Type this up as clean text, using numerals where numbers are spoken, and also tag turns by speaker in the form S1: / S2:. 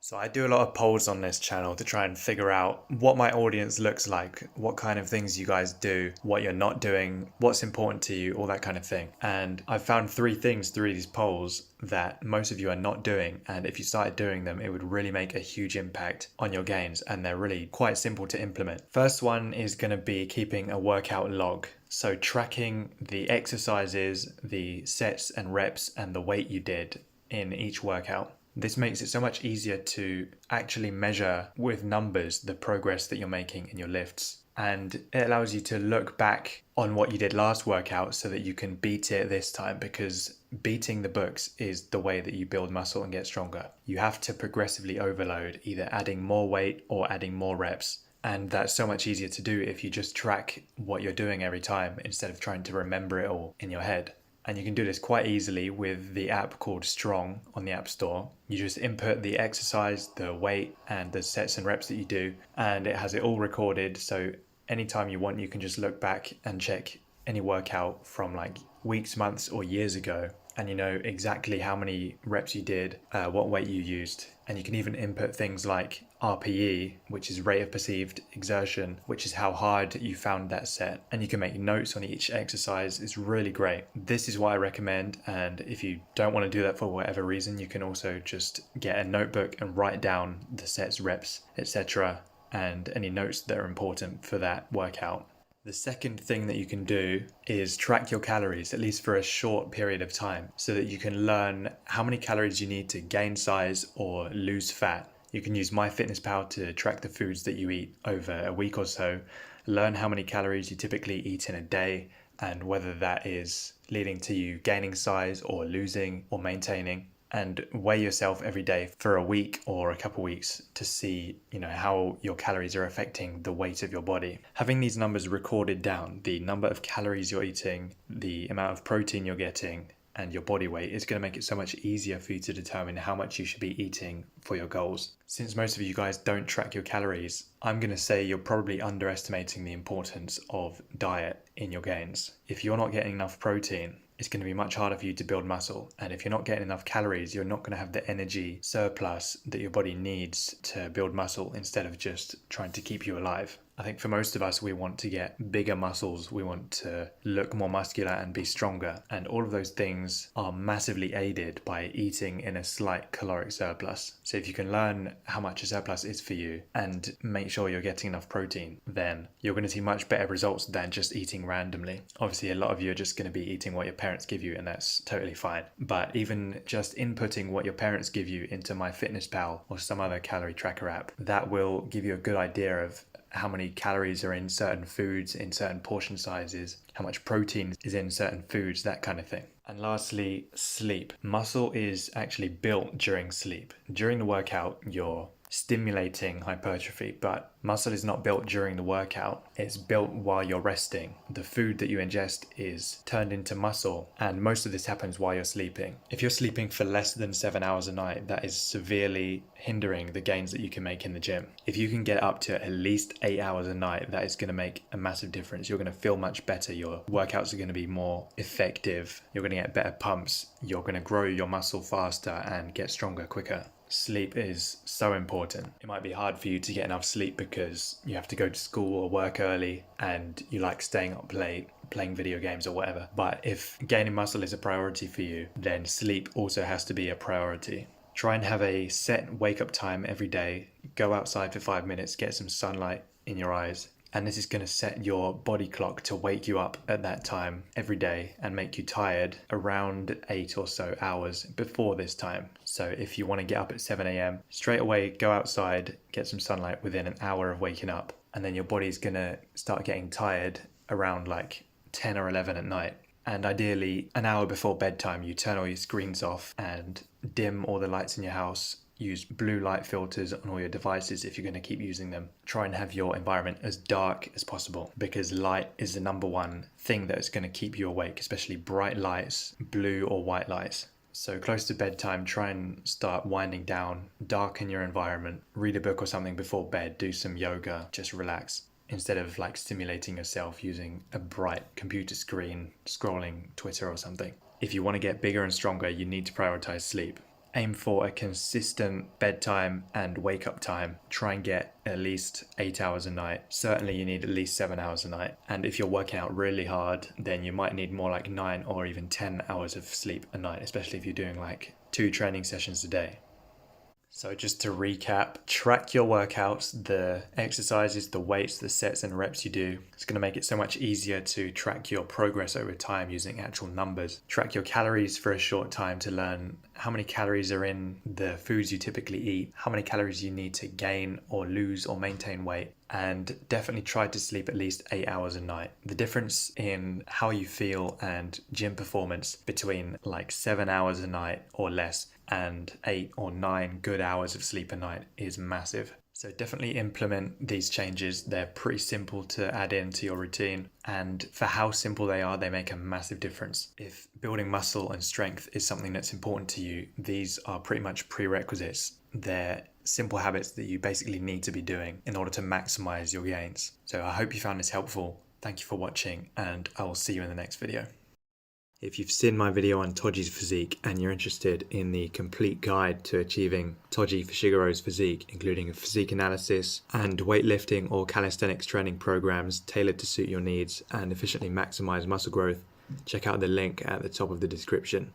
S1: So I do a lot of polls on this channel to try and figure out what my audience looks like, what kind of things you guys do, what you're not doing, what's important to you, all that kind of thing. And I've found three things through these polls that most of you are not doing. And if you started doing them, it would really make a huge impact on your gains. And they're really quite simple to implement. First one is going to be keeping a workout log. So tracking the exercises, the sets and reps, and the weight you did in each workout. This makes it so much easier to actually measure with numbers the progress that you're making in your lifts. And it allows you to look back on what you did last workout so that you can beat it this time, because beating the books is the way that you build muscle and get stronger. You have to progressively overload, either adding more weight or adding more reps. And that's so much easier to do if you just track what you're doing every time instead of trying to remember it all in your head. And you can do this quite easily with the app called Strong on the App Store. You just input the exercise, the weight, and the sets and reps that you do, and it has it all recorded. So anytime you want, you can just look back and check any workout from like weeks, months, or years ago, and you know exactly how many reps you did, what weight you used. And you can even input things like RPE, which is rate of perceived exertion, which is how hard you found that set. And you can make notes on each exercise. It's really great. This is what I recommend. And if you don't want to do that for whatever reason, you can also just get a notebook and write down the sets, reps, etc., and any notes that are important for that workout. The second thing that you can do is track your calories, at least for a short period of time, so that you can learn how many calories you need to gain size or lose fat. You can use MyFitnessPal to track the foods that you eat over a week or so, learn how many calories you typically eat in a day, and whether that is leading to you gaining size or losing or maintaining. And weigh yourself every day for a week or a couple weeks to see, how your calories are affecting the weight of your body. Having these numbers recorded down, the number of calories you're eating, the amount of protein you're getting, and your body weight is going to make it so much easier for you to determine how much you should be eating for your goals. Since most of you guys don't track your calories, I'm going to say you're probably underestimating the importance of diet in your gains. If you're not getting enough protein, it's going to be much harder for you to build muscle. And if you're not getting enough calories, you're not going to have the energy surplus that your body needs to build muscle instead of just trying to keep you alive. I think for most of us, we want to get bigger muscles. We want to look more muscular and be stronger. And all of those things are massively aided by eating in a slight caloric surplus. So if you can learn how much a surplus is for you and make sure you're getting enough protein, then you're going to see much better results than just eating randomly. Obviously, a lot of you are just going to be eating what your parents give you, and that's totally fine. But even just inputting what your parents give you into MyFitnessPal or some other calorie tracker app, that will give you a good idea of how many calories are in certain foods, in certain portion sizes, how much protein is in certain foods, that kind of thing. And lastly, sleep. Muscle is actually built during sleep. During the workout, you're stimulating hypertrophy, but muscle is not built during the workout. It's built while you're resting. The food that you ingest is turned into muscle, and most of this happens while you're sleeping. If you're sleeping for less than 7 hours a night, that is severely hindering the gains that you can make in the gym. If you can get up to at least 8 hours a night, that is going to make a massive difference. You're going to feel much better. Your workouts are going to be more effective. You're going to get better pumps. You're going to grow your muscle faster and get stronger quicker. Sleep is so important. It might be hard for you to get enough sleep because you have to go to school or work early and you like staying up late, playing video games or whatever. But if gaining muscle is a priority for you, then sleep also has to be a priority. Try and have a set wake up time every day. Go outside for 5 minutes, get some sunlight in your eyes. And this is going to set your body clock to wake you up at that time every day and make you tired around 8 or so hours before this time. So if you want to get up at 7 a.m, straight away go outside, get some sunlight within an hour of waking up. And then your body's going to start getting tired around like 10 or 11 at night. And ideally, an hour before bedtime, you turn all your screens off and dim all the lights in your house. Use blue light filters on all your devices if you're going to keep using them. Try and have your environment as dark as possible, because light is the number one thing that is going to keep you awake, especially bright lights, blue or white lights. So close to bedtime, try and start winding down, darken your environment, read a book or something before bed, do some yoga, just relax, instead of like stimulating yourself using a bright computer screen, scrolling Twitter or something. If you want to get bigger and stronger, you need to prioritize sleep. Aim for a consistent bedtime and wake up time. Try and get at least 8 hours a night. Certainly you need at least 7 hours a night. And if you're working out really hard, then you might need more like 9 or even 10 hours of sleep a night, especially if you're doing like 2 training sessions a day. So just to recap, track your workouts, the exercises, the weights, the sets and reps you do. It's going to make it so much easier to track your progress over time using actual numbers. Track your calories for a short time to learn how many calories are in the foods you typically eat, how many calories you need to gain or lose or maintain weight. And definitely try to sleep at least 8 hours a night. The difference in how you feel and gym performance between like 7 hours a night or less and 8 or 9 good hours of sleep a night is massive. So definitely implement these changes. They're pretty simple to add into your routine, and for how simple they are, they make a massive difference. If building muscle and strength is something that's important to you, these are pretty much prerequisites. They're simple habits that you basically need to be doing in order to maximize your gains. So I hope you found this helpful. Thank you for watching, and I will see you in the next video. If you've seen my video on Toji's physique and you're interested in the complete guide to achieving Toji Fushigero's physique, including a physique analysis and weightlifting or calisthenics training programs tailored to suit your needs and efficiently maximize muscle growth, check out the link at the top of the description.